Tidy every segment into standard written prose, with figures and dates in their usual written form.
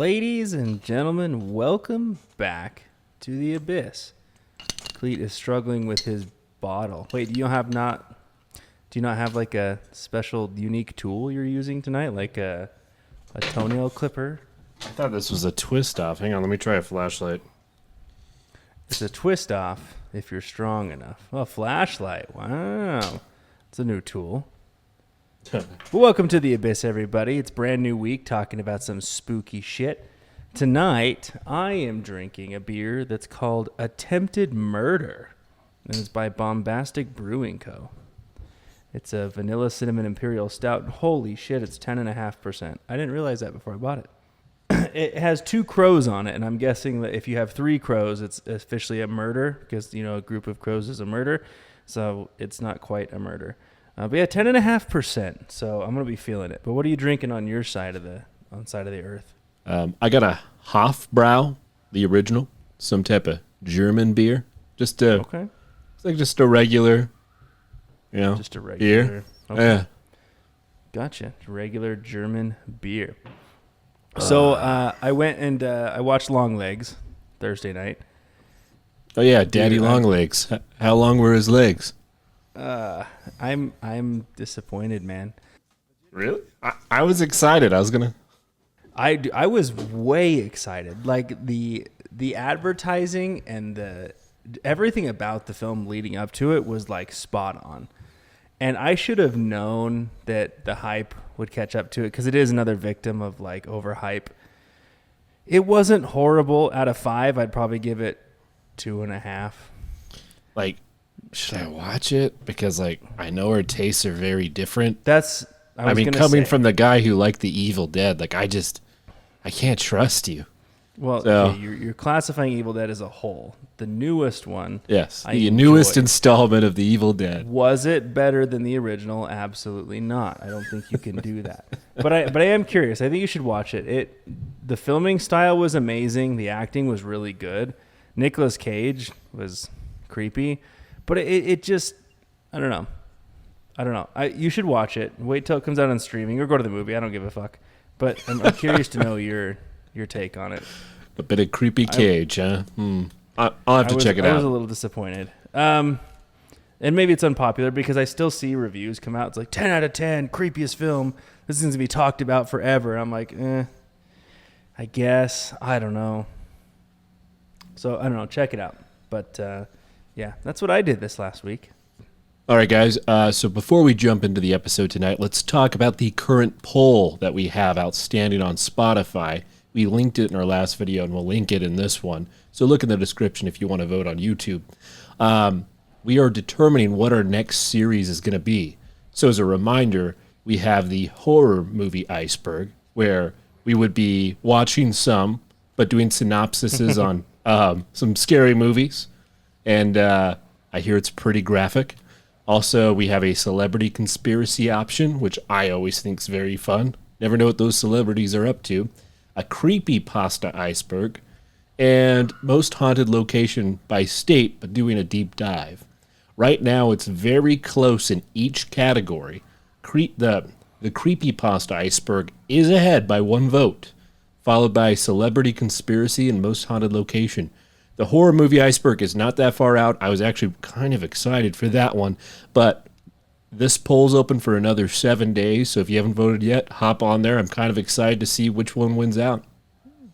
Ladies and gentlemen, welcome back to the Abyss. Cleet is struggling with his bottle. Wait, do you not have like a special unique tool you're using tonight, like a toenail clipper? I thought this was a twist off. Hang on, let me try a flashlight. It's a twist off if you're strong enough. Oh, flashlight. Wow. It's a new tool. Well, welcome to the Abyss, everybody. It's a brand new week talking about some spooky shit. Tonight, I am drinking a beer that's called Attempted Murder, and it's by Bombastic Brewing Co. It's a vanilla cinnamon imperial stout. Holy shit, it's 10.5%. I didn't realize that before I bought it. It has 2 crows on it, and I'm guessing that if you have 3 crows, it's officially a murder because, you know, a group of crows is a murder. So it's not quite a murder. But yeah, 10.5%. So I'm gonna be feeling it. But what are you drinking on your side of the earth? I got a Hofbrau, the original, some type of German beer. It's like just a regular, just a regular beer. Okay. Yeah, Gotcha. Regular German beer. So I went and I watched Longlegs Thursday night. Oh yeah, Daddy Longlegs. How long were his legs? I'm disappointed, man. Really? I was excited. I was way excited. Like the advertising and everything about the film leading up to it was like spot on. And I should have known that the hype would catch up to it because it is another victim of like overhype. It wasn't horrible. Out of 5, I'd probably give it 2.5. Like, should I watch it? Because like I know our tastes are very different. Coming from the guy who liked The Evil Dead, like I can't trust you. Well, so, okay, you're classifying Evil Dead as a whole. The newest one. Yes, the newest installment of The Evil Dead. Was it better than the original? Absolutely not. I don't think you can do that. But I am curious. I think you should watch it. The filming style was amazing. The acting was really good. Nicolas Cage was creepy. But it just, I don't know. You should watch it. Wait till it comes out on streaming or go to the movie. I don't give a fuck. But I'm curious to know your take on it. A bit of creepy Cage, huh? I'll have to check it out. I was a little disappointed. And maybe it's unpopular because I still see reviews come out. It's like 10 out of 10, creepiest film. This is going to be talked about forever. I'm like, I guess. I don't know. So, I don't know. Check it out. But, yeah, that's what I did this last week. All right, guys. So before we jump into the episode tonight, let's talk about the current poll that we have outstanding on Spotify. We linked it in our last video, and we'll link it in this one. So look in the description if you want to vote on YouTube. We are determining what our next series is going to be. So as a reminder, we have the horror movie Iceberg, where we would be watching some, but doing synopsises on some scary movies. And I hear it's pretty graphic. Also, we have a celebrity conspiracy option, which I always think is very fun. Never know what those celebrities are up to. A creepypasta iceberg, and most haunted location by state, but doing a deep dive. Right now, it's very close in each category. The creepypasta iceberg is ahead by 1 vote, followed by celebrity conspiracy and most haunted location. The horror movie iceberg is not that far out. I was actually kind of excited for that one, but this poll's open for another 7 days, so if you haven't voted yet, hop on there. I'm kind of excited to see which one wins out.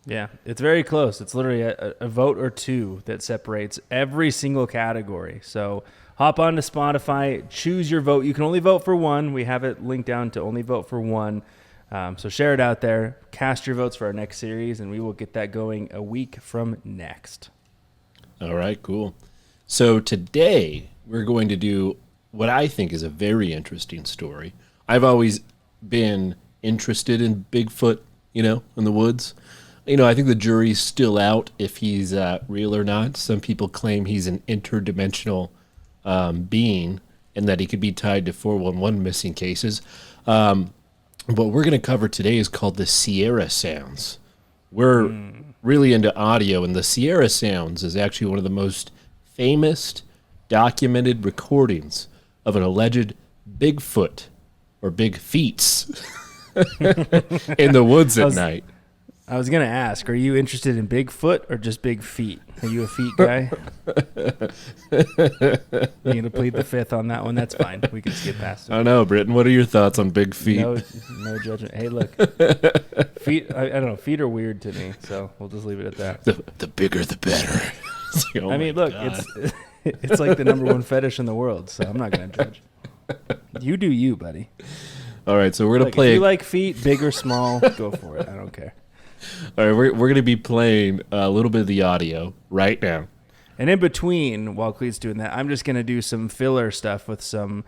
Yeah, it's very close. It's literally a vote or 2 that separates every single category. So hop on to Spotify, choose your vote. You can only vote for 1. We have it linked down to only vote for 1. So share it out there. Cast your votes for our next series, and we will get that going a week from next. All right, cool. So today we're going to do what I think is a very interesting story. I've always been interested in Bigfoot, in the woods. I think the jury's still out if he's real or not. Some people claim he's an interdimensional being and that he could be tied to 411 missing cases. What we're going to cover today is called the Sierra Sounds. We're really into audio, and the Sierra Sounds is actually one of the most famous documented recordings of an alleged Bigfoot or big feats in the woods at night. I was going to ask, are you interested in Bigfoot or just big feet? Are you a feet guy? You going to plead the fifth on that one? That's fine. We can skip past it. I don't know, Britton. What are your thoughts on big feet? No judgment. Hey, look. Feet, I don't know. Feet are weird to me, so we'll just leave it at that. The bigger, the better. Like, I mean, look, it's like the number one fetish in the world, so I'm not going to judge. You do you, buddy. All right, so we're going to play. If you like feet, big or small, go for it. I don't care. All right, we're going to be playing a little bit of the audio right now. And in between, while Cleet's doing that, I'm just going to do some filler stuff with some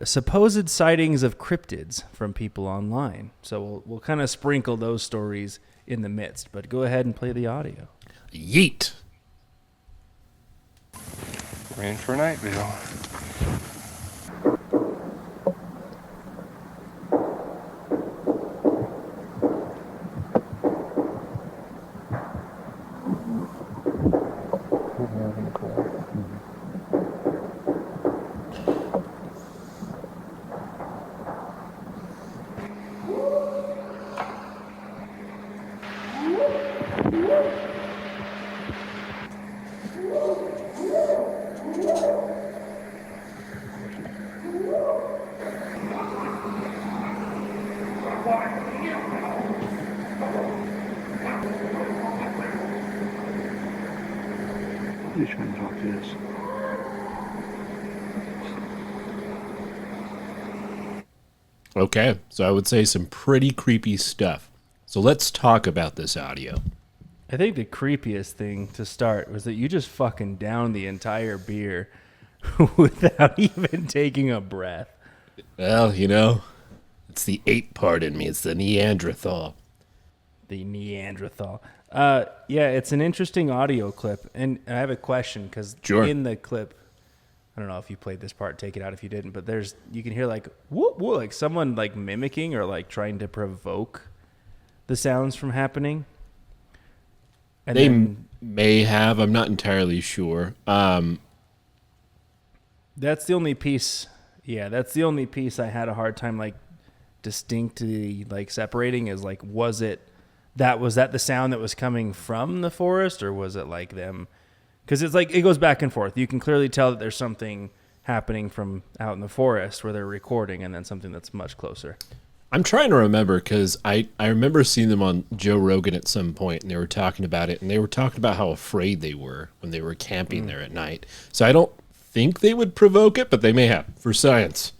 supposed sightings of cryptids from people online. So we'll kind of sprinkle those stories in the midst. But go ahead and play the audio. Yeet. We're in for a night, Bill. You trying to talk to this? Okay, so I would say some pretty creepy stuff. So let's talk about this audio. I think the creepiest thing to start was that you just fucking downed the entire beer without even taking a breath. Well, you know, it's the ape part in me. It's the Neanderthal. The Neanderthal. Yeah, it's an interesting audio clip. And I have a question because in the clip, I don't know if you played this part, take it out if you didn't, but you can hear like, whoop, whoop, like someone like mimicking or like trying to provoke the sounds from happening. And they may have. I'm not entirely sure. That's the only piece. Yeah, that's the only piece I had a hard time like distinctly like separating is like, was that the sound that was coming from the forest or was it like them? Because it's like it goes back and forth. You can clearly tell that there's something happening from out in the forest where they're recording and then something that's much closer. I'm trying to remember because I remember seeing them on Joe Rogan at some point and they were talking about it and they were talking about how afraid they were when they were camping there at night. So I don't think they would provoke it, but they may have for science.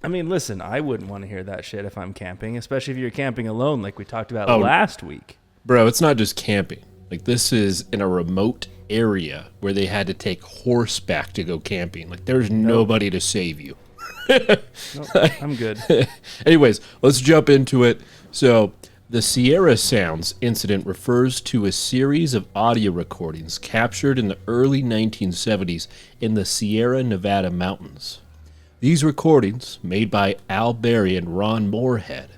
I mean, listen, I wouldn't want to hear that shit if I'm camping, especially if you're camping alone like we talked about last week. Bro, it's not just camping. Like this is in a remote area where they had to take horseback to go camping. Like there's nobody to save you. I'm good. Anyways, let's jump into it. So, the Sierra Sounds incident refers to a series of audio recordings captured in the early 1970s in the Sierra Nevada mountains. These recordings, made by Al Berry and Ron Moorhead,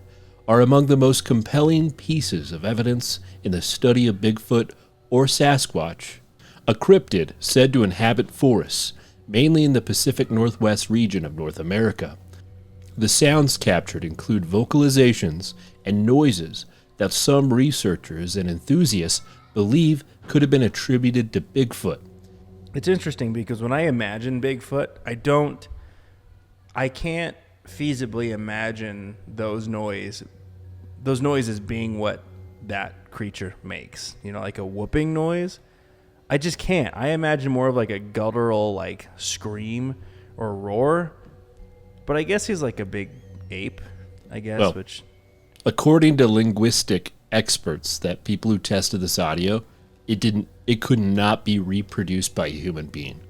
are among the most compelling pieces of evidence in the study of Bigfoot or Sasquatch, a cryptid said to inhabit forests, mainly in the Pacific Northwest region of North America. The sounds captured include vocalizations and noises that some researchers and enthusiasts believe could have been attributed to Bigfoot. It's interesting because when I imagine Bigfoot, I can't feasibly imagine those noises being what that creature makes. You know, like a whooping noise. I just can't. I imagine more of like a guttural like scream or roar. But I guess he's like a big ape, I guess, well, which according to linguistic experts, that people who tested this audio, it could not be reproduced by a human being.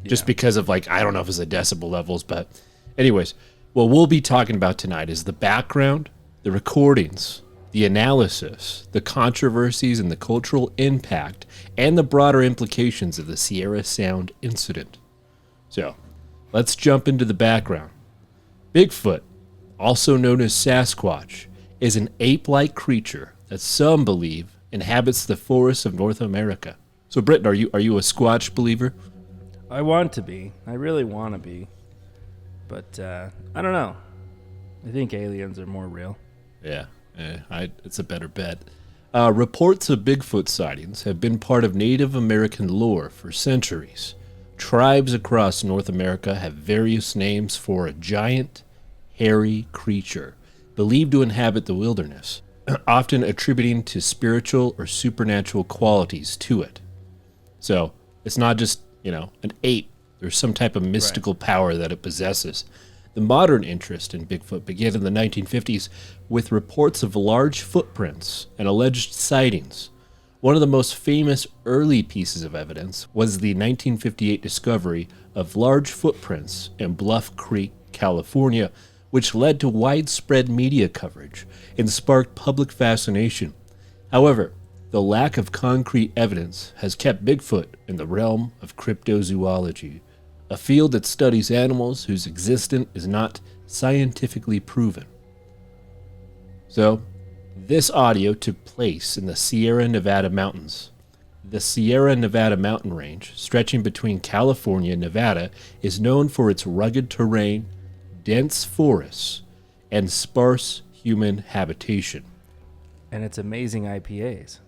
Just because of like, I don't know if it's the decibel levels, but anyways, what we'll be talking about tonight is the background, the recordings, the analysis, the controversies and the cultural impact, and the broader implications of the Sierra Sound incident. So, let's jump into the background. Bigfoot, also known as Sasquatch, is an ape-like creature that some believe inhabits the forests of North America. So, Britton, are you a Squatch believer? I want to be. I really want to be. But I don't know. I think aliens are more real. Yeah. It's a better bet. Reports of Bigfoot sightings have been part of Native American lore for centuries. Tribes across North America have various names for a giant, hairy creature believed to inhabit the wilderness, often attributing to spiritual or supernatural qualities to it. So it's not just, an ape. There's some type of mystical power that it possesses. The modern interest in Bigfoot began in the 1950s with reports of large footprints and alleged sightings. One of the most famous early pieces of evidence was the 1958 discovery of large footprints in Bluff Creek, California, which led to widespread media coverage and sparked public fascination. However, the lack of concrete evidence has kept Bigfoot in the realm of cryptozoology, a field that studies animals whose existence is not scientifically proven. So, this audio took place in the Sierra Nevada mountains. The Sierra Nevada mountain range, stretching between California and Nevada, is known for its rugged terrain, dense forests, and sparse human habitation. And its amazing IPAs.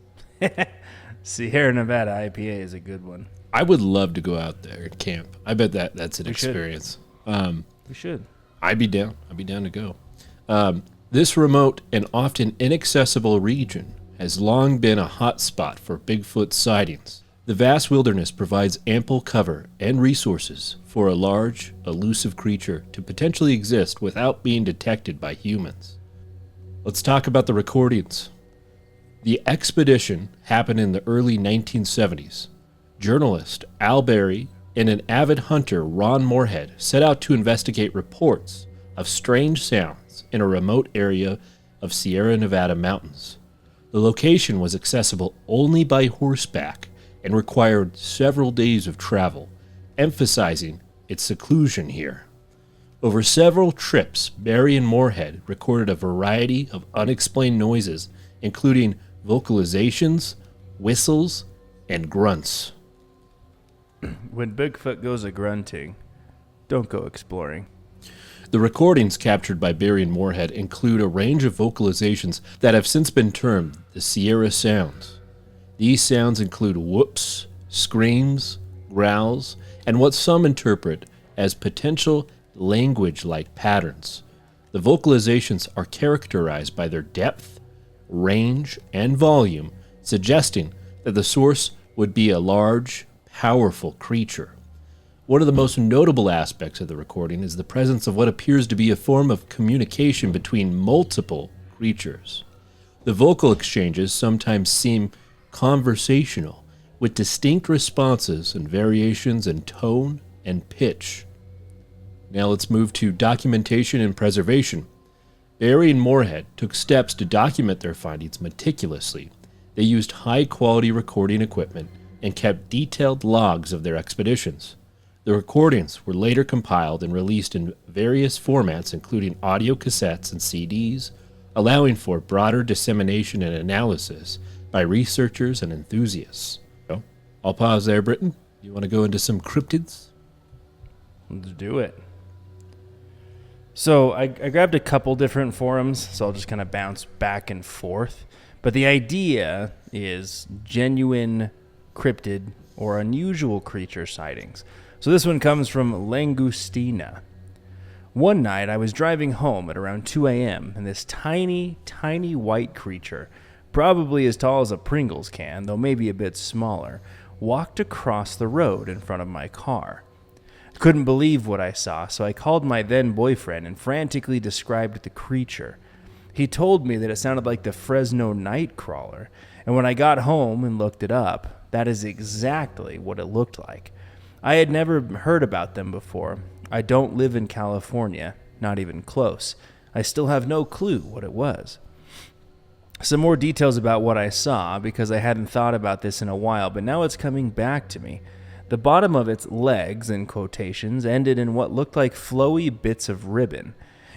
Sierra Nevada IPA is a good one. I would love to go out there and camp. I bet that's an experience. We should. I'd be down. I'd be down to go. This remote and often inaccessible region has long been a hot spot for Bigfoot sightings. The vast wilderness provides ample cover and resources for a large, elusive creature to potentially exist without being detected by humans. Let's talk about the recordings. The expedition happened in the early 1970s. Journalist Al Berry and an avid hunter, Ron Moorhead, set out to investigate reports of strange sounds in a remote area of Sierra Nevada mountains. The location was accessible only by horseback and required several days of travel, emphasizing its seclusion here. Over several trips, Berry and Moorhead recorded a variety of unexplained noises, including vocalizations, whistles, and grunts. When Bigfoot goes a grunting, don't go exploring. The recordings captured by Berry and Moorhead include a range of vocalizations that have since been termed the Sierra Sounds. These sounds include whoops, screams, growls, and what some interpret as potential language-like patterns. The vocalizations are characterized by their depth, range, and volume, suggesting that the source would be a large, powerful creature. One of the most notable aspects of the recording is the presence of what appears to be a form of communication between multiple creatures. The vocal exchanges sometimes seem conversational, with distinct responses and variations in tone and pitch. Now let's move to documentation and preservation. Berry and Moorhead took steps to document their findings meticulously. They used high-quality recording equipment and kept detailed logs of their expeditions. The recordings were later compiled and released in various formats, including audio cassettes and CDs, allowing for broader dissemination and analysis by researchers and enthusiasts. So, I'll pause there, Britton. You want to go into some cryptids? Let's do it. So I grabbed a couple different forums, so I'll just kind of bounce back and forth. But the idea is genuine cryptid or unusual creature sightings. So this one comes from Langustina. One night I was driving home at around 2 a.m. and this tiny, tiny white creature, probably as tall as a Pringles can, though maybe a bit smaller, walked across the road in front of my car. I couldn't believe what I saw, so I called my then boyfriend and frantically described the creature. He told me that it sounded like the Fresno Nightcrawler, and when I got home and looked it up, that is exactly what it looked like. I had never heard about them before. I don't live in California, not even close. I still have no clue what it was. Some more details about what I saw, because I hadn't thought about this in a while, but now it's coming back to me. The bottom of its legs, in quotations, ended in what looked like flowy bits of ribbon,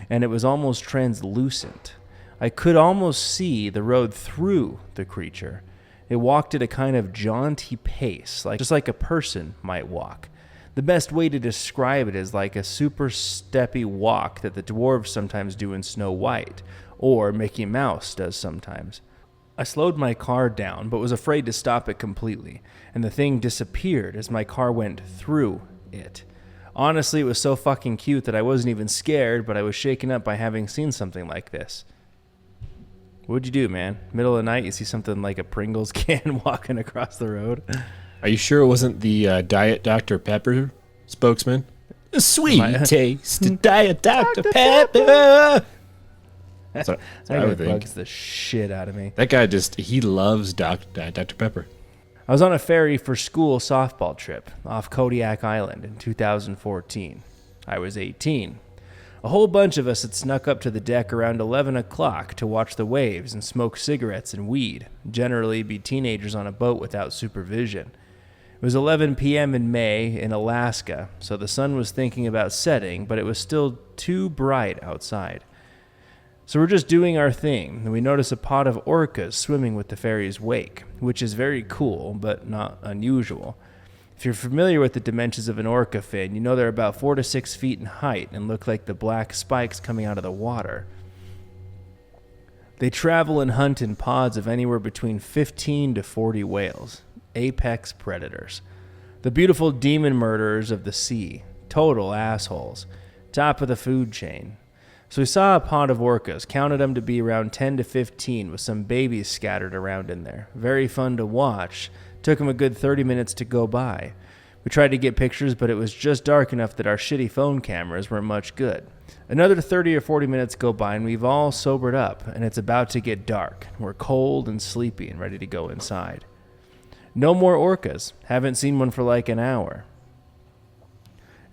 and it was almost translucent. I could almost see the road through the creature. It walked at a kind of jaunty pace, just like a person might walk. The best way to describe it is like a super steppy walk that the dwarves sometimes do in Snow White, or Mickey Mouse does sometimes. I slowed my car down, but was afraid to stop it completely, and the thing disappeared as my car went through it. Honestly, it was so fucking cute that I wasn't even scared, but I was shaken up by having seen something like this. What'd you do, man? Middle of the night, you see something like a Pringles can walking across the road? Are you sure it wasn't the Diet Dr. Pepper spokesman? A sweet taste, Diet Dr. Pepper. That's what I would think. Bugs the shit out of me. That guy he loves Dr. Pepper. I was on a ferry for school softball trip off Kodiak Island in 2014. I was 18. A whole bunch of us had snuck up to the deck around 11 o'clock to watch the waves and smoke cigarettes and weed, generally be teenagers on a boat without supervision. It was 11 p.m. in May in Alaska, so the sun was thinking about setting, but it was still too bright outside. So we're just doing our thing, and we notice a pod of orcas swimming with the ferry's wake, which is very cool, but not unusual. If you're familiar with the dimensions of an orca fin, you know they're about 4 to 6 feet in height and look like the black spikes coming out of the water. They travel and hunt in pods of anywhere between 15 to 40 whales, apex predators. The beautiful demon murderers of the sea, total assholes, top of the food chain. So we saw a pod of orcas, counted them to be around 10 to 15 with some babies scattered around in there. Very fun to watch. Took them a good 30 minutes to go by. We tried to get pictures, but it was just dark enough that our shitty phone cameras weren't much good. Another 30 or 40 minutes go by and we've all sobered up and it's about to get dark. We're cold and sleepy and ready to go inside. No more orcas. Haven't seen one for like an hour.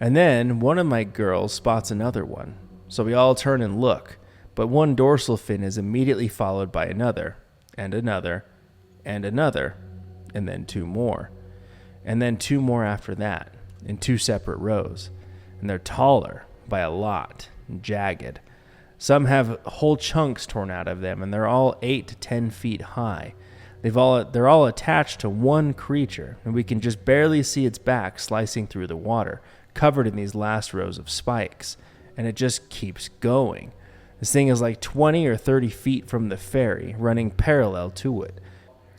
And then one of my girls spots another one. So we all turn and look, but one dorsal fin is immediately followed by another, and another, and another, and then 2 more. And then 2 more after that, in 2 separate rows. And they're taller by a lot, and jagged. Some have whole chunks torn out of them, and they're all 8 to 10 feet high. They're all attached to one creature, and we can just barely see its back slicing through the water, covered in these last rows of spikes. And it just keeps going. This thing is like 20 or 30 feet from the ferry, running parallel to it.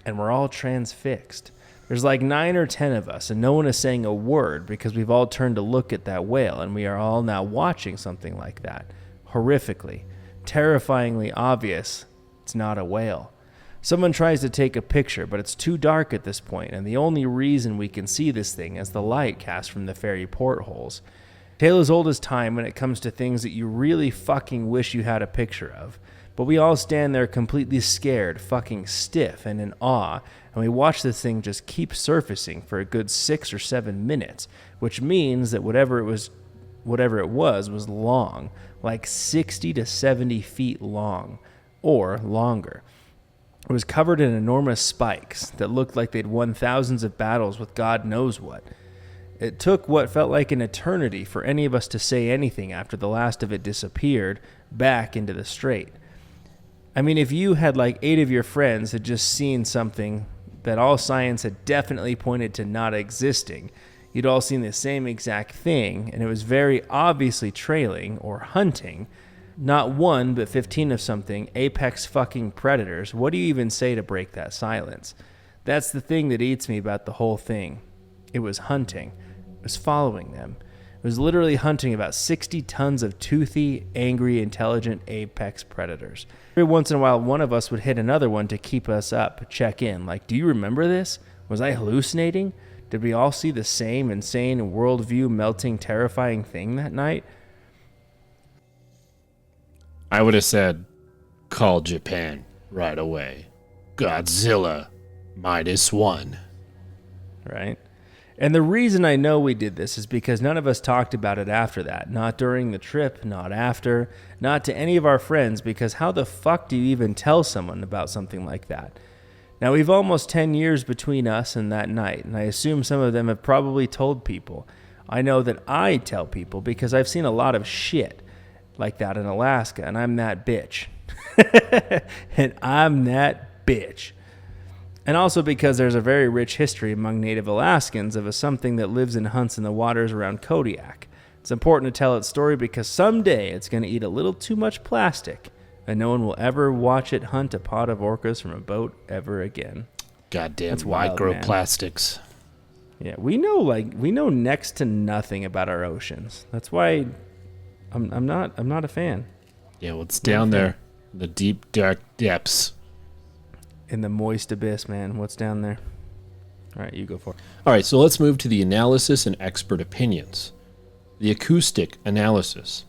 And we're all transfixed. There's like 9 or 10 of us, and no one is saying a word because we've all turned to look at that whale, and we are all now watching something like that. Horrifically, terrifyingly obvious it's not a whale. Someone tries to take a picture, but it's too dark at this point, and the only reason we can see this thing is the light cast from the ferry portholes. Tale as old as time when it comes to things that you really fucking wish you had a picture of. But we all stand there completely scared, fucking stiff and in awe, and we watch this thing just keep surfacing for a good 6 or 7 minutes, which means that whatever it was long, like 60 to 70 feet long, or longer. It was covered in enormous spikes that looked like they'd won thousands of battles with God knows what. It took what felt like an eternity for any of us to say anything after the last of it disappeared back into the strait. I mean, if you had like 8 of your friends had just seen something that all science had definitely pointed to not existing, you'd all seen the same exact thing, and it was very obviously trailing or hunting, not 1 but 15 of something, apex fucking predators. What do you even say to break that silence? That's the thing that eats me about the whole thing. It was hunting. It was following them. It was literally hunting about 60 tons of toothy, angry, intelligent apex predators. Every once in a while, one of us would hit another one to keep us up, check in. Like, do you remember this? Was I hallucinating? Did we all see the same insane, worldview melting, terrifying thing that night? I would have said, call Japan right away. Godzilla -1. Right? And the reason I know we did this is because none of us talked about it after that. Not during the trip, not after, not to any of our friends, because how the fuck do you even tell someone about something like that? Now, we've almost 10 years between us and that night, and I assume some of them have probably told people. I know that I tell people because I've seen a lot of shit like that in Alaska, and I'm that bitch. And I'm that bitch. And also because there's a very rich history among Native Alaskans of something that lives and hunts in the waters around Kodiak. It's important to tell its story because someday it's going to eat a little too much plastic and no one will ever watch it hunt a pod of orcas from a boat ever again. Goddamn That's wild, microplastics. Yeah, we know next to nothing about our oceans. That's why I'm not a fan. Yeah, well, it's down there, in the deep, dark depths. In the moist abyss, man. What's down there? All right, you go for it. All right, so let's move to the analysis and expert opinions. The acoustic analysis.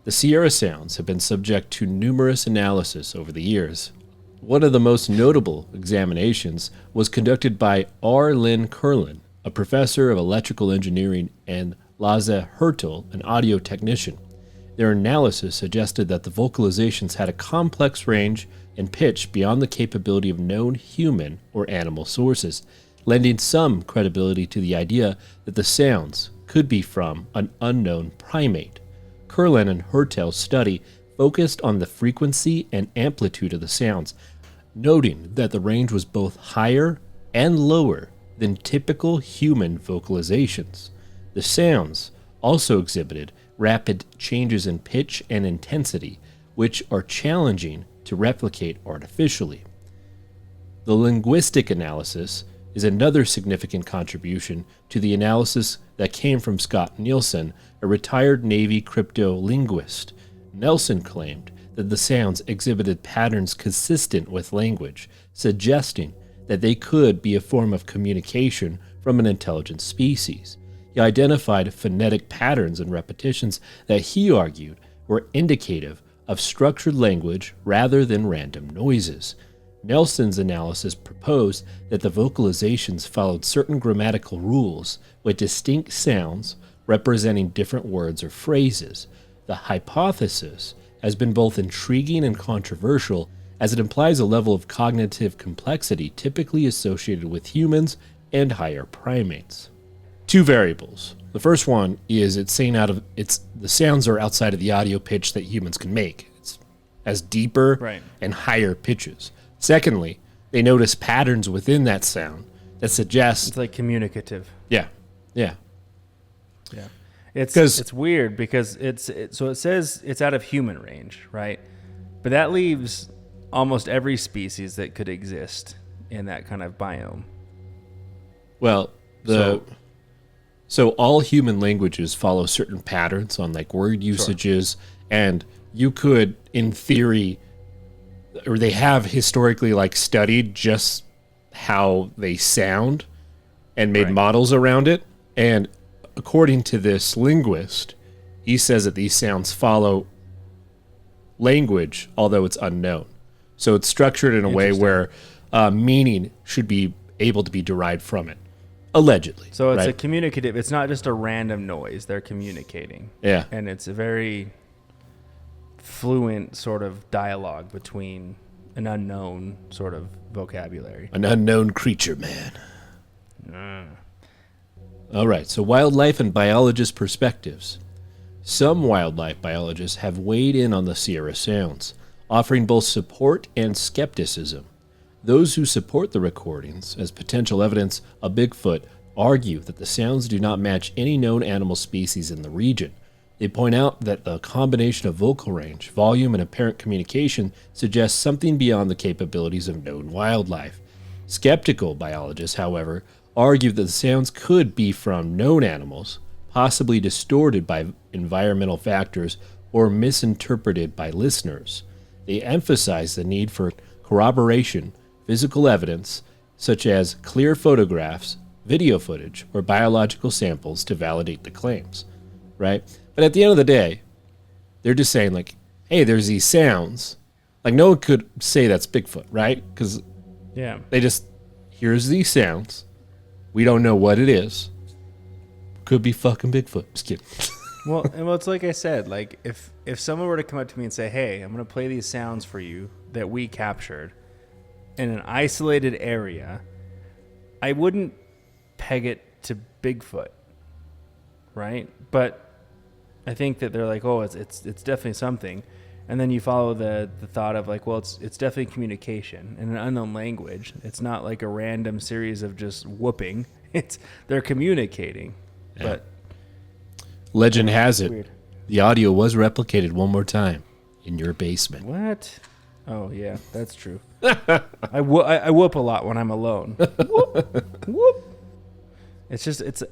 The Sierra Sounds have been subject to numerous analysis over the years. One of the most notable examinations was conducted by R. Lynn Curlin, a professor of electrical engineering, and Laza Hertel, an audio technician. Their analysis suggested that the vocalizations had a complex range and pitch beyond the capability of known human or animal sources, lending some credibility to the idea that the sounds could be from an unknown primate. Curlin and Hertel's study focused on the frequency and amplitude of the sounds, noting that the range was both higher and lower than typical human vocalizations. The sounds also exhibited rapid changes in pitch and intensity, which are challenging to replicate artificially. The linguistic analysis is another significant contribution to the analysis that came from Scott Nielsen, a retired Navy cryptolinguist. Nelson claimed that the sounds exhibited patterns consistent with language, suggesting that they could be a form of communication from an intelligent species. He identified phonetic patterns and repetitions that he argued were indicative of structured language rather than random noises. Nelson's analysis proposed that the vocalizations followed certain grammatical rules with distinct sounds representing different words or phrases. The hypothesis has been both intriguing and controversial, as it implies a level of cognitive complexity typically associated with humans and higher primates. Two variables. The first one is the sounds are outside of the audio pitch that humans can make. It's as deeper and higher pitches. Secondly, they notice patterns within that sound that suggest it's like communicative. Yeah. It's weird because so it says it's out of human range, right? But that leaves almost every species that could exist in that kind of biome. Well, so all human languages follow certain patterns on like word usages, and you could, in theory, or they have historically like studied just how they sound and made models around it. And according to this linguist, he says that these sounds follow language, although it's unknown. So it's structured in a way where meaning should be able to be derived from it, allegedly. So it's a communicative. It's not just a random noise. They're communicating. Yeah. And it's a very fluent sort of dialogue between an unknown sort of vocabulary. An unknown creature, man. All right, so wildlife and biologist perspectives. Some wildlife biologists have weighed in on the Sierra Sounds, offering both support and skepticism. Those who support the recordings as potential evidence of Bigfoot argue that the sounds do not match any known animal species in the region. They point out that the combination of vocal range, volume, and apparent communication suggests something beyond the capabilities of known wildlife. Skeptical biologists, however, argue that the sounds could be from known animals, possibly distorted by environmental factors or misinterpreted by listeners. They emphasize the need for corroboration, physical evidence, such as clear photographs, video footage, or biological samples to validate the claims, right? But at the end of the day, they're just saying, like, hey, there's these sounds. Like, no one could say that's Bigfoot, right? Because they just, here's these sounds. We don't know what it is. Could be fucking Bigfoot. Just kidding. Well, it's like I said, like, if someone were to come up to me and say, hey, I'm going to play these sounds for you that we captured in an isolated area, I wouldn't peg it to Bigfoot, right? But I think that they're like, oh, it's definitely something. And then you follow the thought of like, well, it's definitely communication in an unknown language. It's not like a random series of just whooping. They're communicating. Yeah. But legend has it, the audio was replicated one more time in in your basement. What? Oh, yeah, that's true. I whoop a lot when I'm alone. Whoop, whoop.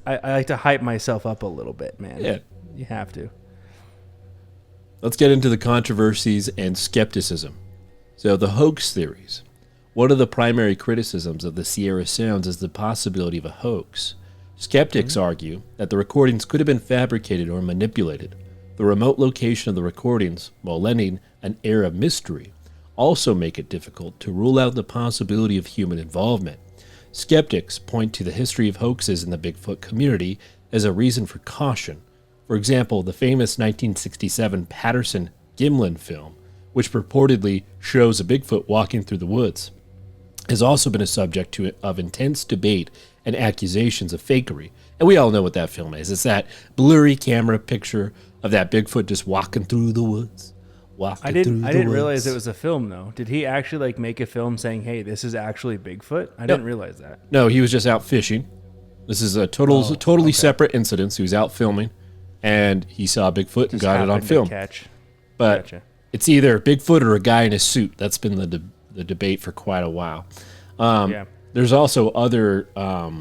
I like to hype myself up a little bit, man. Yeah. You have to. Let's get into the controversies and skepticism. So the hoax theories. One of the primary criticisms of the Sierra Sounds is the possibility of a hoax. Skeptics argue that the recordings could have been fabricated or manipulated. The remote location of the recordings, while lending an air of mystery, also make it difficult to rule out the possibility of human involvement. Skeptics point to the history of hoaxes in the Bigfoot community as a reason for caution. For example, the famous 1967 Patterson-Gimlin film, which purportedly shows a Bigfoot walking through the woods, has also been a subject of intense debate and accusations of fakery. And we all know what that film is. It's that blurry camera picture of that Bigfoot just walking through the woods. I didn't realize it was a film, though. Did he actually make a film saying, "Hey, this is actually Bigfoot"? I didn't realize that. No, he was just out fishing. This is a totally separate incident. He was out filming, and he saw Bigfoot and got it on film. But Gotcha. It's either Bigfoot or a guy in a suit. That's been the debate for quite a while. There's also other what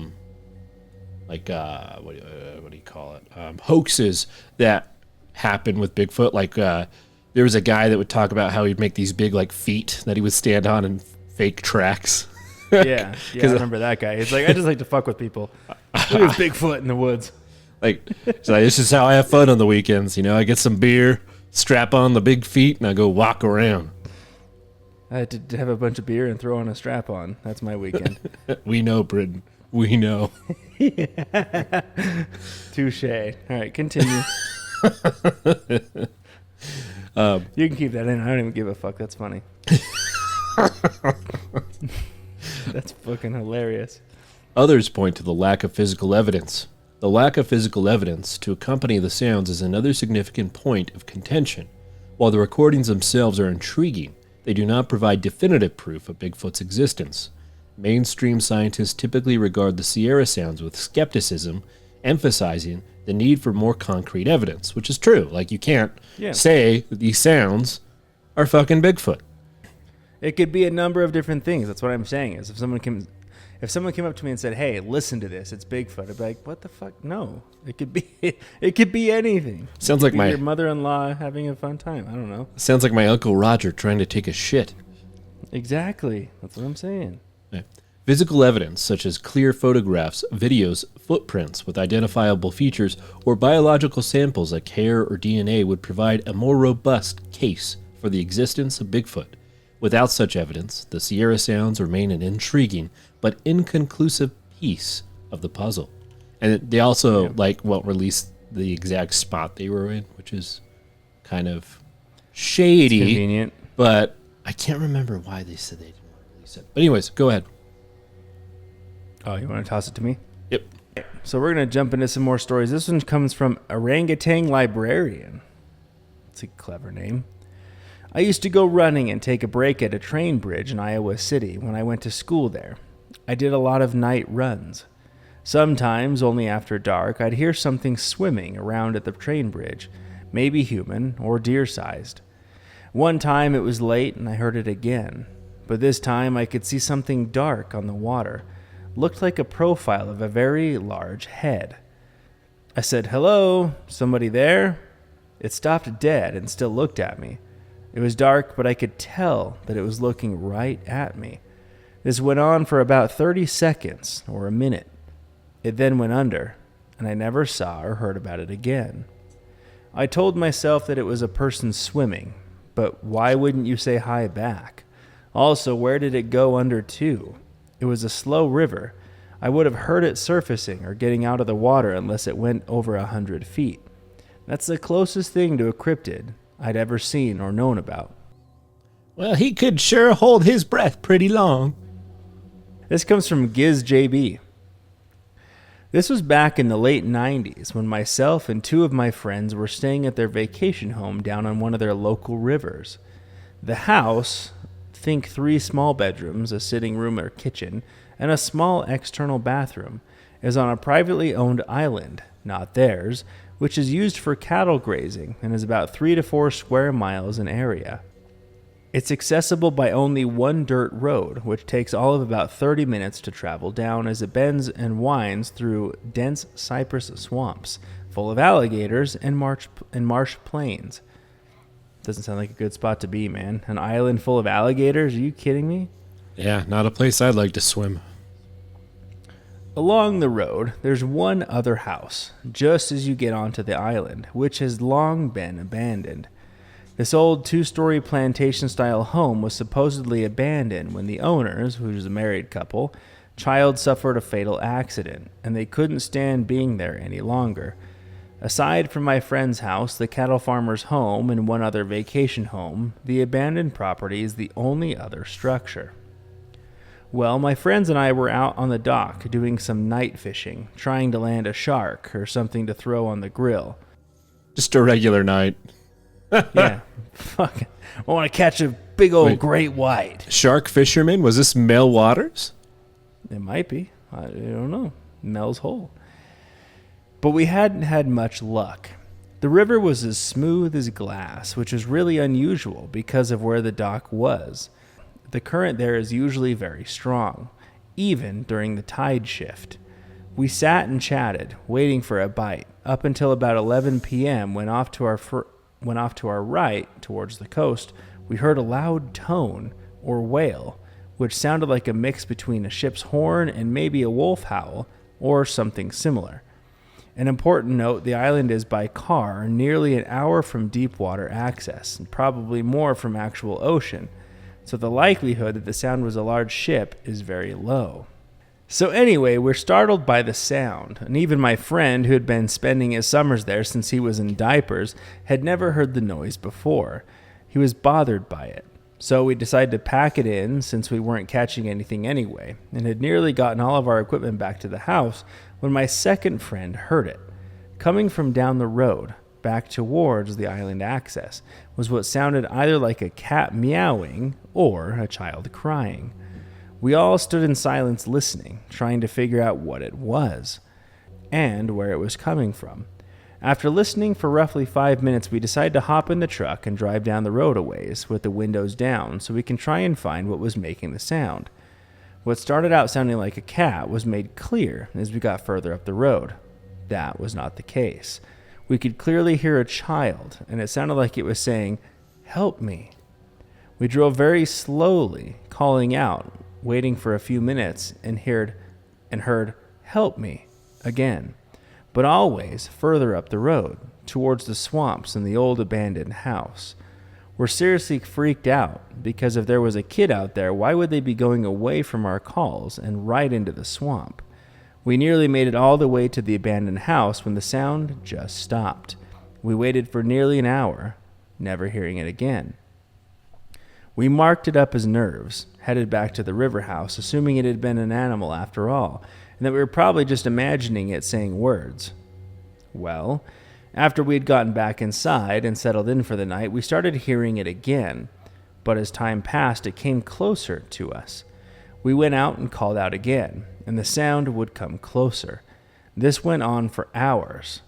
do you call it? Hoaxes that happen with Bigfoot. There was a guy that would talk about how he'd make these big feet that he would stand on and fake tracks. Yeah, I remember that guy. He's like, I just like to fuck with people. Look at this Bigfoot in the woods. This is how I have fun on the weekends. I get some beer, strap on the big feet, and I go walk around. I had to have a bunch of beer and throw on a strap on. That's my weekend. We know, Britain. We know. Touche. All right, continue. You can keep that in. I don't even give a fuck. That's funny. That's fucking hilarious. Others point to the lack of physical evidence. The lack of physical evidence to accompany the sounds is another significant point of contention. While the recordings themselves are intriguing, they do not provide definitive proof of Bigfoot's existence. Mainstream scientists typically regard the Sierra Sounds with skepticism, emphasizing the need for more concrete evidence, which is true. You can't say that these sounds are fucking Bigfoot. It could be a number of different things. That's what I'm saying. Is if someone came up to me and said, "Hey, listen to this. It's Bigfoot," I'd be like, "What the fuck? No. It could be anything." Sounds like your mother-in-law having a fun time. I don't know. Sounds like my Uncle Roger trying to take a shit. Exactly. That's what I'm saying. Yeah. Physical evidence, such as clear photographs, videos, footprints with identifiable features, or biological samples like hair or DNA, would provide a more robust case for the existence of Bigfoot. Without such evidence, the Sierra Sounds remain an intriguing but inconclusive piece of the puzzle. And they also won't release the exact spot they were in, which is kind of shady. It's convenient. But I can't remember why they said they didn't want to release it. But anyways, go ahead. Oh, you want to toss it to me? Yep. So we're going to jump into some more stories. This one comes from Orangutan Librarian. It's a clever name. I used to go running and take a break at a train bridge in Iowa City when I went to school there. I did a lot of night runs. Sometimes, only after dark, I'd hear something swimming around at the train bridge, maybe human or deer-sized. One time it was late and I heard it again, but this time I could see something dark on the water. Looked like a profile of a very large head. I said, "Hello, somebody there?" It stopped dead and still looked at me. It was dark, but I could tell that it was looking right at me. This went on for about 30 seconds or a minute. It then went under, and I never saw or heard about it again. I told myself that it was a person swimming, but why wouldn't you say hi back? Also, where did it go under to? It was a slow river. I would have heard it surfacing or getting out of the water unless it went over 100 feet. That's the closest thing to a cryptid I'd ever seen or known about. Well, he could sure hold his breath pretty long. This comes from Giz JB. This was back in the late 90s when myself and two of my friends were staying at their vacation home down on one of their local rivers. The house, think 3 small bedrooms, a sitting room or kitchen, and a small external bathroom, is on a privately owned island, not theirs, which is used for cattle grazing and is about 3 to 4 square miles in area. It's accessible by only one dirt road, which takes all of about 30 minutes to travel down as it bends and winds through dense cypress swamps, full of alligators and marsh plains. Doesn't sound like a good spot to be, man. An island full of alligators? Are you kidding me? Yeah, not a place I'd like to swim. Along the road, there's one other house, just as you get onto the island, which has long been abandoned. This old 2-story plantation-style home was supposedly abandoned when the owners, who was a married couple, child suffered a fatal accident, and they couldn't stand being there any longer. Aside from my friend's house, the cattle farmer's home, and one other vacation home, the abandoned property is the only other structure. Well, my friends and I were out on the dock doing some night fishing, trying to land a shark or something to throw on the grill. Just a regular night. Yeah, fuck. I want to catch a big old great white. Shark fisherman? Was this Mel Waters? It might be. I don't know. Mel's hole. But we hadn't had much luck. The river was as smooth as glass, which was really unusual because of where the dock was. The current there is usually very strong, even during the tide shift. We sat and chatted, waiting for a bite, up until about 11 p.m. when off to our right, towards the coast, we heard a loud tone, or wail, which sounded like a mix between a ship's horn and maybe a wolf howl, or something similar. An important note, the island is by car nearly an hour from deep water access, and probably more from actual ocean, so the likelihood that the sound was a large ship is very low. So anyway, we're startled by the sound, and even my friend, who had been spending his summers there since he was in diapers, had never heard the noise before. He was bothered by it. So we decided to pack it in since we weren't catching anything anyway, and had nearly gotten all of our equipment back to the house when my second friend heard it. Coming from down the road, back towards the island access, was what sounded either like a cat meowing or a child crying. We all stood in silence listening, trying to figure out what it was and where it was coming from. After listening for roughly 5 minutes, we decided to hop in the truck and drive down the road a ways with the windows down so we can try and find what was making the sound. What started out sounding like a cat was made clear as we got further up the road. That was not the case. We could clearly hear a child, and it sounded like it was saying, "Help me." We drove very slowly, calling out, waiting for a few minutes, and heard, "Help me," again, but always further up the road, towards the swamps and the old abandoned house. We're seriously freaked out, because if there was a kid out there, why would they be going away from our calls and right into the swamp? We nearly made it all the way to the abandoned house when the sound just stopped. We waited for nearly an hour, never hearing it again. We marked it up as nerves, headed back to the river house, assuming it had been an animal after all, and that we were probably just imagining it saying words. Well, after we had gotten back inside and settled in for the night, we started hearing it again, but as time passed, it came closer to us. We went out and called out again, and the sound would come closer. This went on for hours.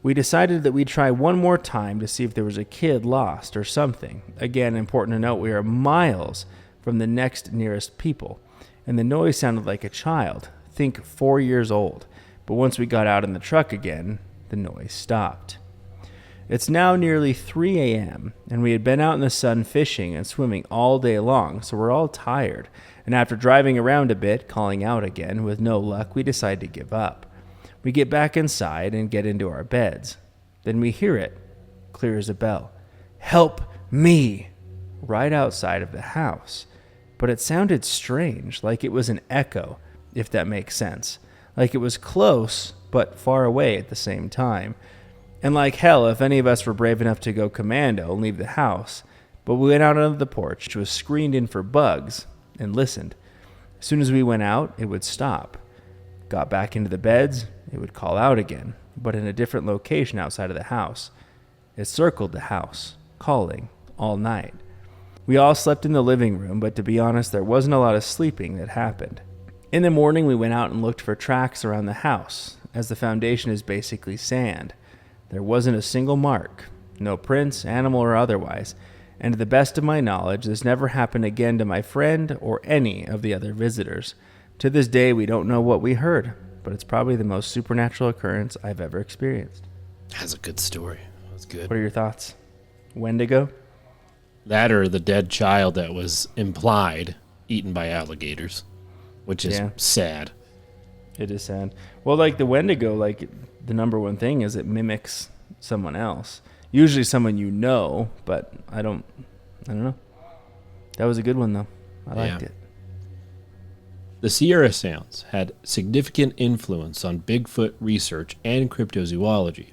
We decided that we'd try one more time to see if there was a kid lost or something. Again, important to note, we are miles from the next nearest people, and the noise sounded like a child, think 4 years old. But once we got out in the truck again, the noise stopped. It's now nearly 3 a.m., and we had been out in the sun fishing and swimming all day long, so we're all tired. And after driving around a bit, calling out again, with no luck, we decide to give up. We get back inside and get into our beds. Then we hear it, clear as a bell. "Help me!" right outside of the house. But it sounded strange, like it was an echo, if that makes sense. Like it was close, but far away at the same time. And like hell, if any of us were brave enough to go commando and leave the house. But we went out onto the porch, which was screened in for bugs, and listened. As soon as we went out, it would stop. Got back into the beds, it would call out again, but in a different location outside of the house. It circled the house, calling, all night. We all slept in the living room, but to be honest, there wasn't a lot of sleeping that happened. In the morning, we went out and looked for tracks around the house, as the foundation is basically sand. There wasn't a single mark, no prints, animal or otherwise, and to the best of my knowledge, this never happened again to my friend or any of the other visitors. To this day, we don't know what we heard, but it's probably the most supernatural occurrence I've ever experienced. That's a good story. That's good. What are your thoughts? Wendigo? That or the dead child that was implied eaten by alligators, which is sad. It is sad. Well, like the Wendigo, like the number one thing is it mimics someone else. Usually someone you know, but I don't know. That was a good one though. I liked it. The Sierra Sounds had significant influence on Bigfoot research and cryptozoology.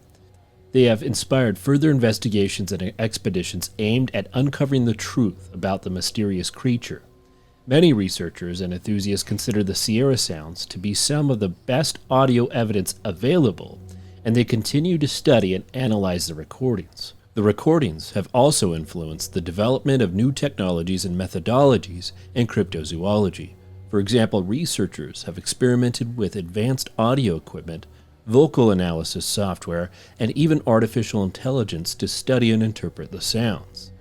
They have inspired further investigations and expeditions aimed at uncovering the truth about the mysterious creature. Many researchers and enthusiasts consider the Sierra Sounds to be some of the best audio evidence available, and they continue to study and analyze the recordings. The recordings have also influenced the development of new technologies and methodologies in cryptozoology. For example, researchers have experimented with advanced audio equipment, vocal analysis software, and even artificial intelligence to study and interpret the sounds.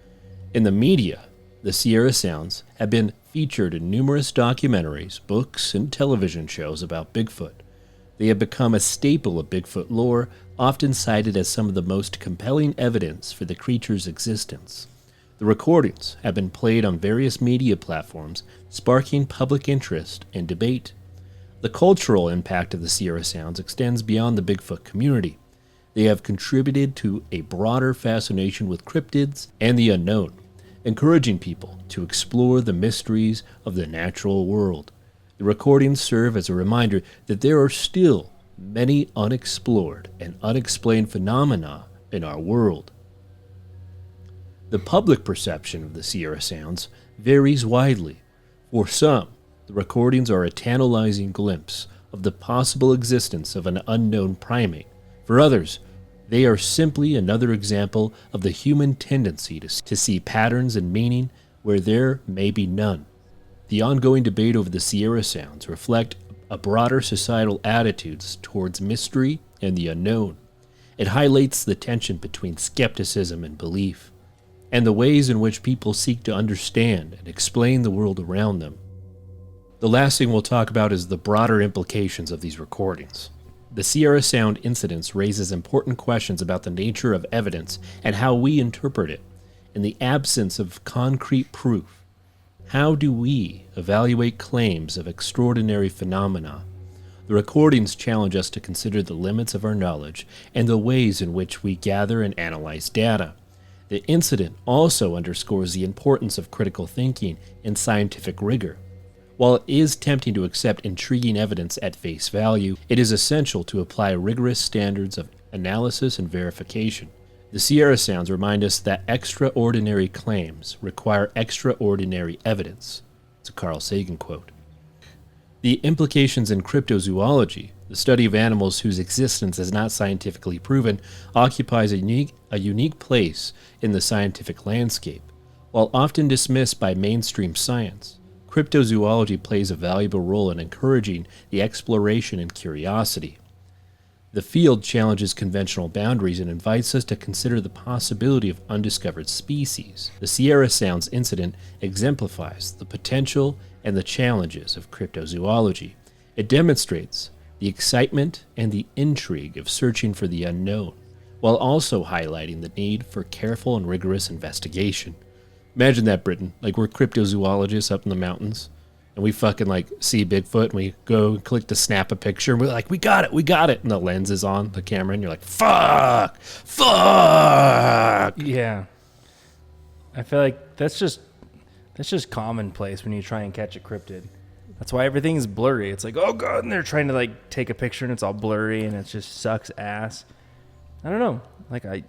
In the media, the Sierra Sounds have been featured in numerous documentaries, books, and television shows about Bigfoot. They have become a staple of Bigfoot lore, often cited as some of the most compelling evidence for the creature's existence. The recordings have been played on various media platforms, sparking public interest and debate. The cultural impact of the Sierra Sounds extends beyond the Bigfoot community. They have contributed to a broader fascination with cryptids and the unknown, encouraging people to explore the mysteries of the natural world. The recordings serve as a reminder that there are still many unexplored and unexplained phenomena in our world. The public perception of the Sierra Sounds varies widely. For some, the recordings are a tantalizing glimpse of the possible existence of an unknown primate. For others, they are simply another example of the human tendency to see patterns and meaning where there may be none. The ongoing debate over the Sierra Sounds reflect a broader societal attitudes towards mystery and the unknown. It highlights the tension between skepticism and belief, and the ways in which people seek to understand and explain the world around them. The last thing we'll talk about is the broader implications of these recordings. The Sierra Sound incidents raises important questions about the nature of evidence and how we interpret it. In the absence of concrete proof, how do we evaluate claims of extraordinary phenomena? The recordings challenge us to consider the limits of our knowledge and the ways in which we gather and analyze data. The incident also underscores the importance of critical thinking and scientific rigor. While it is tempting to accept intriguing evidence at face value, it is essential to apply rigorous standards of analysis and verification. The Sierra Sounds remind us that extraordinary claims require extraordinary evidence. It's a Carl Sagan quote. The implications in cryptozoology, the study of animals whose existence is not scientifically proven, occupies a unique place in the scientific landscape. While often dismissed by mainstream science, cryptozoology plays a valuable role in encouraging the exploration and curiosity. The field challenges conventional boundaries and invites us to consider the possibility of undiscovered species. The Sierra Sounds incident exemplifies the potential and the challenges of cryptozoology. It demonstrates the excitement and the intrigue of searching for the unknown, while also highlighting the need for careful and rigorous investigation. Imagine that, Britain. Like, we're cryptozoologists up in the mountains, and we fucking, like, see Bigfoot, and we go and click to snap a picture, and we're like, we got it, and the lens is on the camera, and you're like, fuck! Yeah. I feel like that's just commonplace when you try and catch a cryptid. That's why everything's blurry. It's like, oh, God, and they're trying to, like, take a picture, and it's all blurry, and it just sucks ass. I don't know. Like, I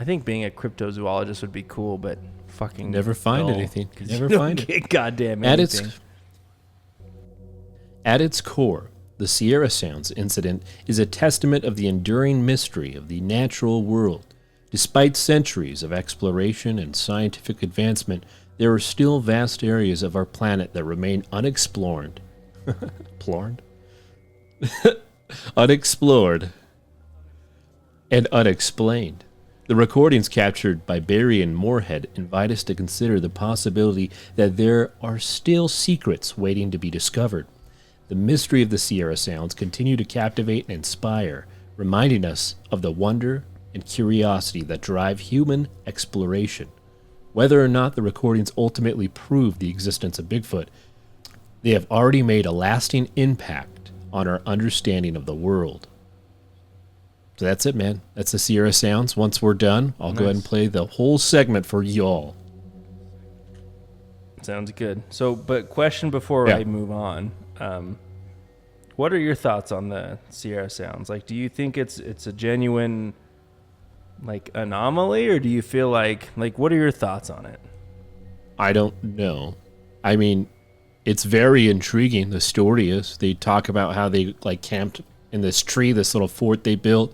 think being a cryptozoologist would be cool, but fucking never find anything. Never find it. Goddamn anything. At its core, the Sierra Sounds incident is a testament of the enduring mystery of the natural world. Despite centuries of exploration and scientific advancement, there are still vast areas of our planet that remain unexplored Plorn? Unexplored and unexplained. The recordings captured by Barry and Moorhead invite us to consider the possibility that there are still secrets waiting to be discovered. The mystery of the Sierra Sounds continue to captivate and inspire, reminding us of the wonder and curiosity that drive human exploration. Whether or not the recordings ultimately prove the existence of Bigfoot, they have already made a lasting impact on our understanding of the world. So that's it, man. That's the Sierra Sounds. Once we're done, I'll go ahead and play the whole segment for y'all. Sounds good. So, but question before I move on. What are your thoughts on the Sierra Sounds? Like, do you think it's a genuine, like, anomaly, or do you feel like what are your thoughts on it? I don't know. I mean, it's very intriguing. The story is. They talk about how they, like, camped in this tree, this little fort they built.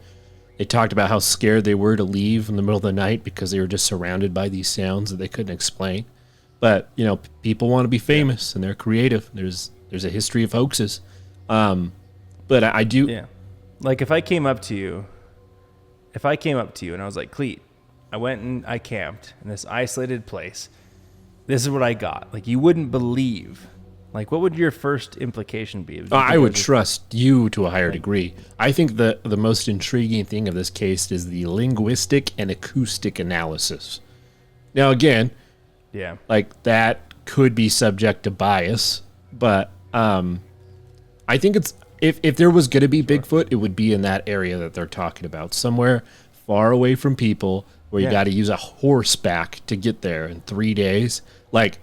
They talked about how scared they were to leave in the middle of the night because they were just surrounded by these sounds that they couldn't explain. But, you know, people want to be famous and they're creative. There's a history of hoaxes. But I do. Yeah. Like, if I came up to you and I was like, Cleet, I went and I camped in this isolated place. This is what I got. Like, you wouldn't believe. Like, what would your first implication be? I would trust you to a higher degree. I think the most intriguing thing of this case is the linguistic and acoustic analysis. Now, again, like, that could be subject to bias, but I think it's if there was going to be Bigfoot, it would be in that area that they're talking about, somewhere far away from people where you got to use a horseback to get there in 3 days. Like,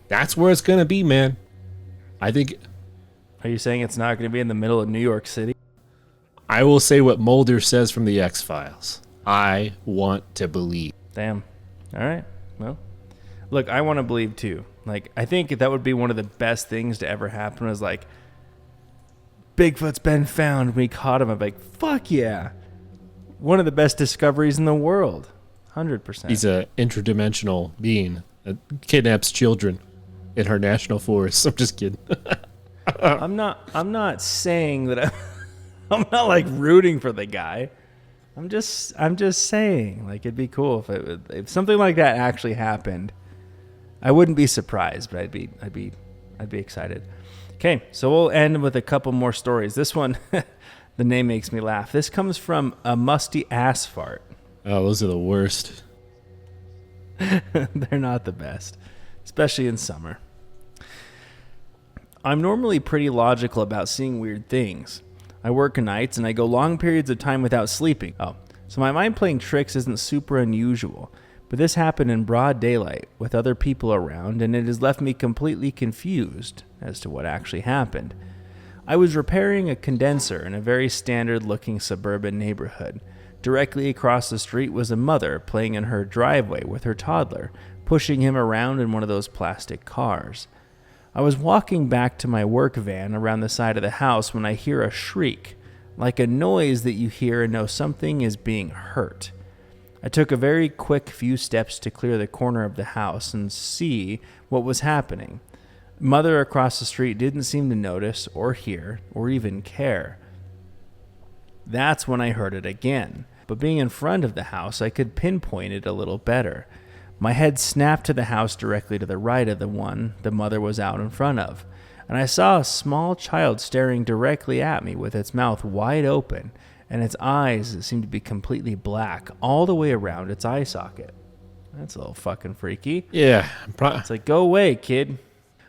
that's where it's going to be, man. I think. Are you saying it's not going to be in the middle of New York City? I will say what Mulder says from the X-Files. I want to believe. Damn. All right. Well, look, I want to believe too. Like, I think that would be one of the best things to ever happen is, like, Bigfoot's been found. We caught him. I'm like, fuck yeah. One of the best discoveries in the world. 100%. He's an interdimensional being that kidnaps children in her national forest. I'm just kidding. I'm not saying that I'm not like rooting for the guy. I'm just saying, like, it'd be cool if something like that actually happened. I wouldn't be surprised, but I'd be excited. Okay, so we'll end with a couple more stories. This one, the name makes me laugh. This comes from a musty ass fart. Oh, those are the worst. They're not the best, especially in summer. I'm normally pretty logical about seeing weird things. I work nights and I go long periods of time without sleeping. Oh, so my mind playing tricks isn't super unusual, but this happened in broad daylight with other people around, and it has left me completely confused as to what actually happened. I was repairing a condenser in a very standard-looking suburban neighborhood. Directly across the street was a mother playing in her driveway with her toddler, pushing him around in one of those plastic cars. I was walking back to my work van around the side of the house when I hear a shriek, like a noise that you hear and know something is being hurt. I took a very quick few steps to clear the corner of the house and see what was happening. Mother across the street didn't seem to notice or hear or even care. That's when I heard it again, but being in front of the house, I could pinpoint it a little better. My head snapped to the house directly to the right of the one the mother was out in front of, and I saw a small child staring directly at me with its mouth wide open and its eyes that seemed to be completely black all the way around its eye socket. That's a little fucking freaky. Yeah. It's like, go away, kid.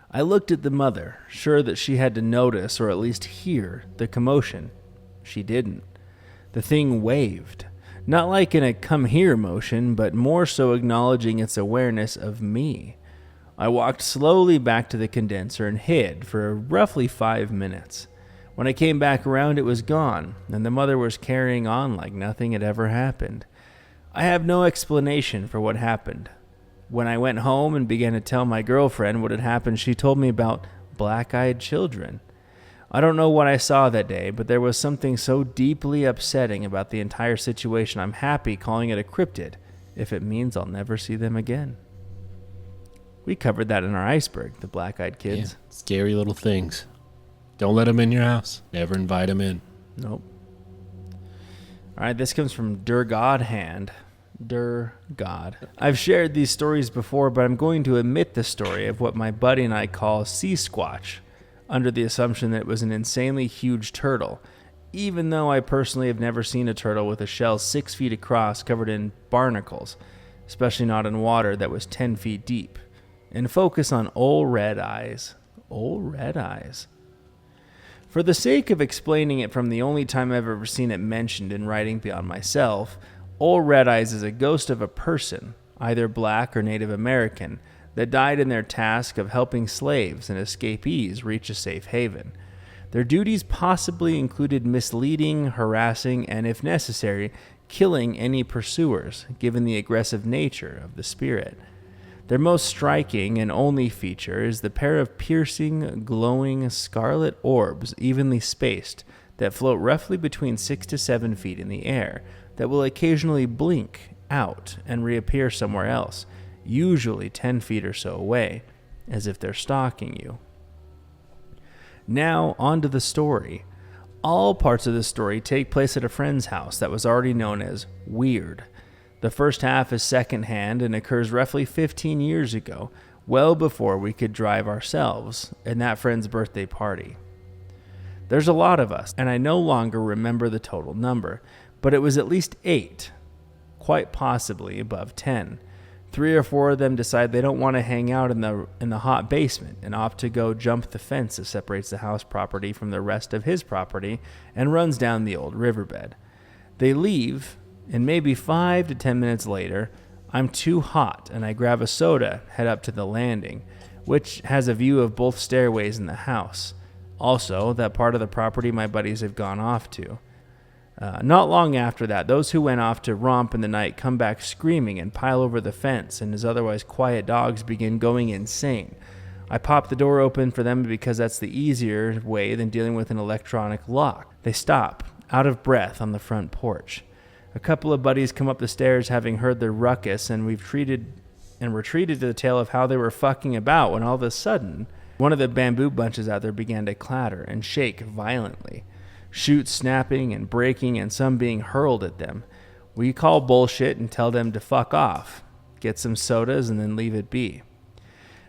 I looked at the mother, sure that she had to notice or at least hear the commotion. She didn't. The thing waved. Not like in a come here motion, but more so acknowledging its awareness of me. I walked slowly back to the condenser and hid for roughly 5 minutes. When I came back around, it was gone, and the mother was carrying on like nothing had ever happened. I have no explanation for what happened. When I went home and began to tell my girlfriend what had happened, she told me about black-eyed children. I don't know what I saw that day, but there was something so deeply upsetting about the entire situation, I'm happy calling it a cryptid, if it means I'll never see them again. We covered that in our iceberg, the black-eyed kids. Yeah, scary little things. Don't let them in your house. Never invite them in. Nope. All right, this comes from Durgodhand. God. I've shared these stories before, but I'm going to omit the story of what my buddy and I call Sasquatch, under the assumption that it was an insanely huge turtle, even though I personally have never seen a turtle with a shell 6 feet across covered in barnacles, especially not in water that was 10 feet deep. And focus on old red eyes. Old red eyes. For the sake of explaining it from the only time I've ever seen it mentioned in writing beyond myself, Old Red Eyes is a ghost of a person, either black or Native American, that died in their task of helping slaves and escapees reach a safe haven. Their duties possibly included misleading, harassing, and, if necessary, killing any pursuers, given the aggressive nature of the spirit. Their most striking and only feature is the pair of piercing, glowing, scarlet orbs, evenly spaced, that float roughly between 6 to 7 feet in the air, that will occasionally blink out and reappear somewhere else, usually 10 feet or so away, as if they're stalking you. Now, on to the story. All parts of the story take place at a friend's house that was already known as Weird. The first half is secondhand and occurs roughly 15 years ago, well before we could drive ourselves, and that friend's birthday party. There's a lot of us, and I no longer remember the total number, but it was at least 8, quite possibly above 10. 3 or 4 of them decide they don't want to hang out in the hot basement and opt to go jump the fence that separates the house property from the rest of his property and runs down the old riverbed. They leave, and maybe 5 to 10 minutes later, I'm too hot and I grab a soda, head up to the landing, which has a view of both stairways in the house. Also, that part of the property my buddies have gone off to. Not long after that, those who went off to romp in the night come back screaming and pile over the fence, and his otherwise quiet dogs begin going insane. I pop the door open for them because that's the easier way than dealing with an electronic lock. They stop, out of breath, on the front porch. A couple of buddies come up the stairs having heard their ruckus, and we're treated to the tale of how they were fucking about when all of a sudden, one of the bamboo bunches out there began to clatter and shake violently. Shoots snapping and breaking and some being hurled at them. We call bullshit and tell them to fuck off, get some sodas, and then leave it be.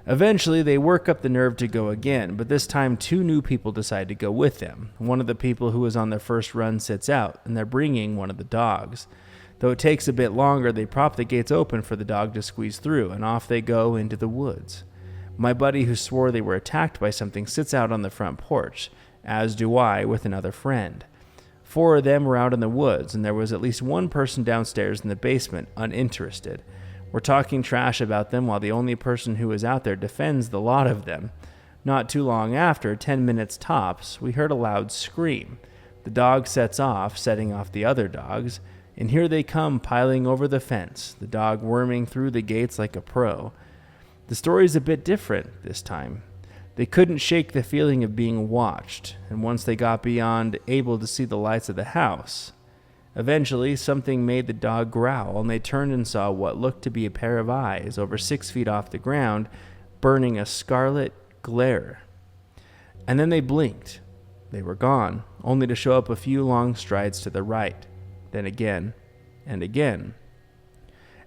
Eventually, they work up the nerve to go again, but this time 2 new people decide to go with them. One of the people who was on their first run sits out, and they're bringing one of the dogs. Though it takes a bit longer, they prop the gates open for the dog to squeeze through, and off they go into the woods. My buddy, who swore they were attacked by something, sits out on the front porch, as do I with another friend. 4 of them were out in the woods, and there was at least 1 person downstairs in the basement, uninterested. We're talking trash about them while the only person who is out there defends the lot of them. Not too long after, 10 minutes tops, we heard a loud scream. The dog sets off, setting off the other dogs, and here they come piling over the fence, the dog worming through the gates like a pro. The story's a bit different this time. They couldn't shake the feeling of being watched, and once they got beyond able to see the lights of the house, eventually something made the dog growl, and they turned and saw what looked to be a pair of eyes over 6 feet off the ground, burning a scarlet glare. And then they blinked. They were gone, only to show up a few long strides to the right, then again, and again.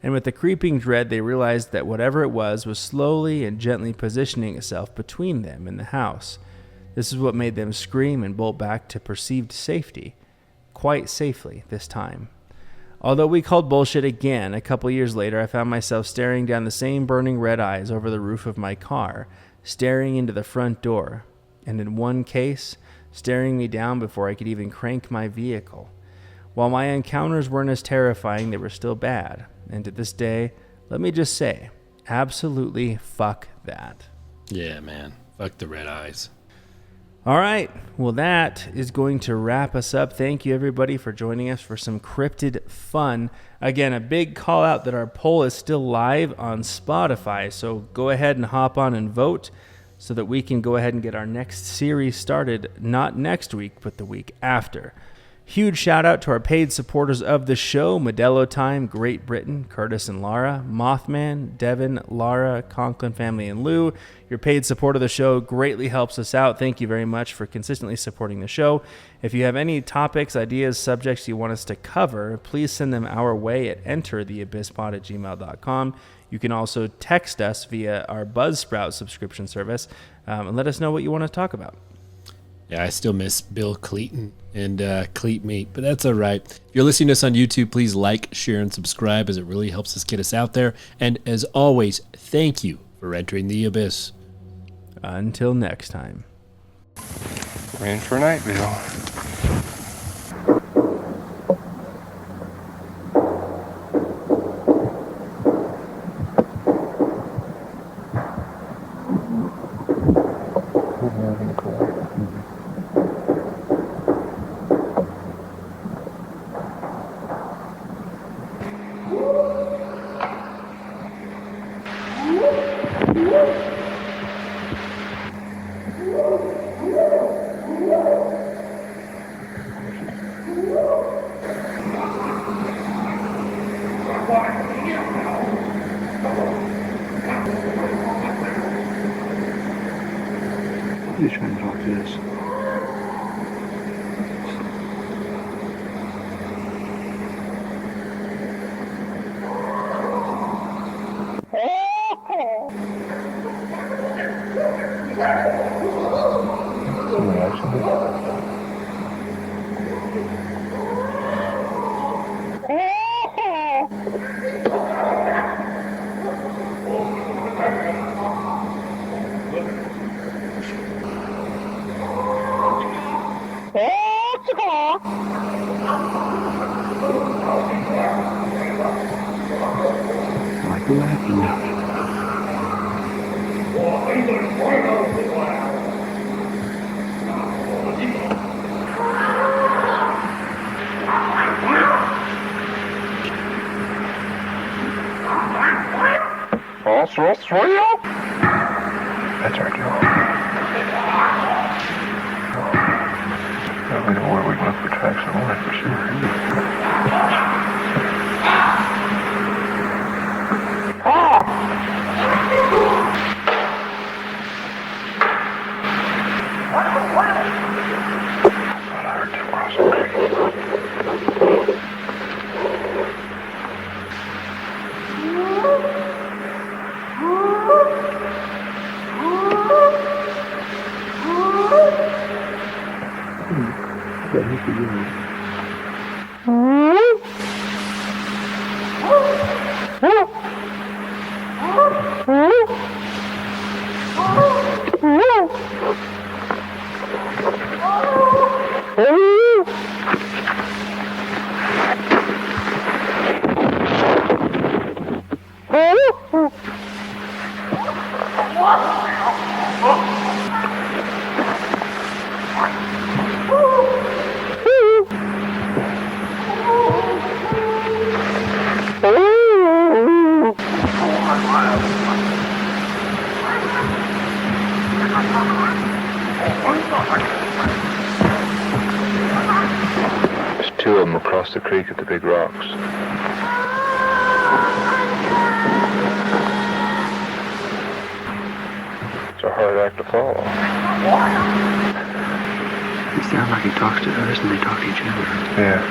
And with the creeping dread, they realized that whatever it was slowly and gently positioning itself between them and the house. This is what made them scream and bolt back to perceived safety. Quite safely this time. Although we called bullshit again, a couple years later, I found myself staring down the same burning red eyes over the roof of my car, staring into the front door, and in one case, staring me down before I could even crank my vehicle. While my encounters weren't as terrifying, they were still bad. And to this day, let me just say, absolutely fuck that. Yeah, man. Fuck the red eyes. All right. Well, that is going to wrap us up. Thank you, everybody, for joining us for some cryptid fun. Again, a big call out that our poll is still live on Spotify. So go ahead and hop on and vote so that we can go ahead and get our next series started, not next week, but the week after. Huge shout out to our paid supporters of the show: Modelo Time, Great Britain, Curtis and Lara, Mothman, Devin, Lara, Conklin family, and Lou. Your paid support of the show greatly helps us out. Thank you very much for consistently supporting the show. If you have any topics, ideas, subjects you want us to cover, please send them our way at entertheabysspod@gmail.com. You can also text us via our Buzzsprout subscription service and let us know what you want to talk about. Yeah, I still miss Bill Cleaton and Cleat Meat, but that's all right. If you're listening to us on YouTube, please like, share, and subscribe, as it really helps us get us out there. And as always, thank you for entering the abyss. Until next time. We're in for a night, Bill. What are you trying to talk to this? Like the laughing now. That's our job. We know where we look for tracks of life for sure. I heard them cross the creek. There's two of them across the creek at the big rocks. It's a hard act to follow. He sounds like he talks to us and they talk to each other. Yeah.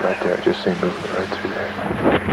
Right there, I just seen movement right through there.